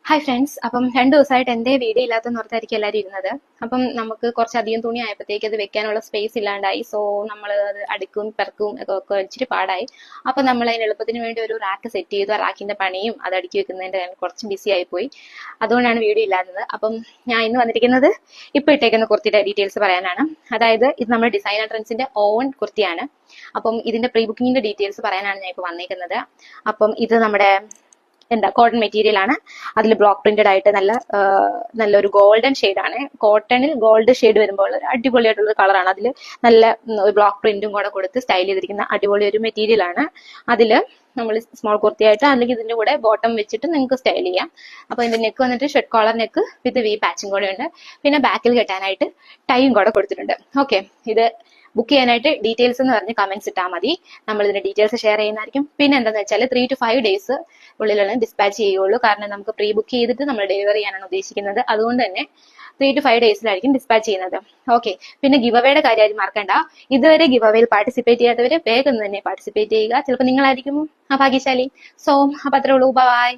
Hi friends, അപ്പം 2 ദിവസമായിട്ട് എന്തേ വീഡിയോ ഇല്ലാത്തെന്ന് ഓർത്തായിരിക്കും എല്ലാവരും ഇരുന്നത്. അപ്പം നമുക്ക് കുറച്ചധികം തുണി ആയപ്പോഴത്തേക്ക് അത് വെക്കാനുള്ള സ്പേസ് ഇല്ലാണ്ടായി. സോ നമ്മൾ അത് അടുക്കും പെറുക്കും ഒക്കെ ഇച്ചിരി പാടായി. അപ്പം നമ്മൾ അതിന് എളുപ്പത്തിന് വേണ്ടി ഒരു റാക്ക് സെറ്റ് ചെയ്തു. ആ റാക്കിന്റെ പണിയും അത് അടുക്കി വെക്കുന്നതിന്റെ കുറച്ച് ബിസി ആയിപ്പോയി. അതുകൊണ്ടാണ് വീഡിയോ ഇല്ലാത്തത്. അപ്പം ഞാൻ ഇന്ന് വന്നിരിക്കുന്നത് ഇപ്പൊ ഇട്ടേക്കുന്ന കുർത്തിയുടെ ഡീറ്റെയിൽസ് പറയാനാണ്. അതായത് ഇത് നമ്മുടെ ഡിസൈനർ ട്രെൻഡ്സിന്റെ ഓൺ കുർത്തിയാണ്. അപ്പം ഇതിന്റെ പ്രീ ബുക്കിങ്ങിന്റെ ഡീറ്റെയിൽസ് പറയാനാണ് ഞാൻ ഇപ്പൊ വന്നിരിക്കുന്നത്. അപ്പം ഇത് നമ്മുടെ കോട്ടൺ മെറ്റീരിയൽ ആണ്. അതിൽ ബ്ലോക്ക് പ്രിന്റഡ് ആയിട്ട് നല്ലൊരു ഗോൾഡൻ ആണ്. കോട്ടണിൽ ഗോൾഡ് ഷെയ്ഡ് വരുമ്പോൾ അടിപൊളിയായിട്ടുള്ള കളറാണ്. അതിൽ നല്ല ബ്ലോക്ക് പ്രിന്റും കൂടെ കൊടുത്ത് സ്റ്റൈൽ ചെയ്തിരിക്കുന്ന അടിപൊളി ഒരു മെറ്റീരിയൽ ആണ്. അതില് നമ്മൾ സ്മോൾ കുർത്തിയായിട്ട് അല്ലെങ്കിൽ ഇതിന്റെ കൂടെ ബോട്ടം വെച്ചിട്ട് നിങ്ങൾക്ക് സ്റ്റൈൽ ചെയ്യാം. അപ്പൊ ഇതിന്റെ നെക്ക് വന്നിട്ട് ഷെഡ് കോളർ നെക്ക് വിത്ത് വി പാച്ചും കൂടെ ഉണ്ട്. പിന്നെ ബാക്കിൽ കെട്ടാനായിട്ട് ടൈയും കൂടെ കൊടുത്തിട്ടുണ്ട്. ഓക്കെ, ഇത് ബുക്ക് ചെയ്യാനായിട്ട് ഡീറ്റെയിൽസ് എന്ന് പറഞ്ഞ് കമന്റ്സ് ഇട്ടാൽ മതി. നമ്മൾ ഇതിന്റെ ഡീറ്റെയിൽസ് ഷെയർ ചെയ്യുന്നതായിരിക്കും. പിന്നെ എന്താണെന്ന് വെച്ചാൽ 3 to 5 days ഉള്ളിലാണ് ഡിസ്പാച്ച് ചെയ്യുള്ളൂ. കാരണം നമുക്ക് പ്രീ ബുക്ക് ചെയ്തിട്ട് നമ്മൾ ഡെലിവറി ചെയ്യാനാണ് ഉദ്ദേശിക്കുന്നത്. അതുകൊണ്ട് തന്നെ 3 to 5 days ഡിസ്പാച്ച് ചെയ്യുന്നത്. ഓക്കെ, പിന്നെ ഗിവ് അവയുടെ കാര്യം ആരും മറക്കണ്ട. ഇതുവരെ ഗിവ് അവയിൽ പാർട്ടിസിപ്പേറ്റ് ചെയ്യാത്തവര് വേഗം തന്നെ പാർട്ടിസിപ്പേറ്റ് ചെയ്യുക. ചിലപ്പോൾ നിങ്ങളായിരിക്കും ആ ഭാഗ്യശാലി. സോ അപ്പൊ അത്രേ ഉള്ളൂ. ബൈ.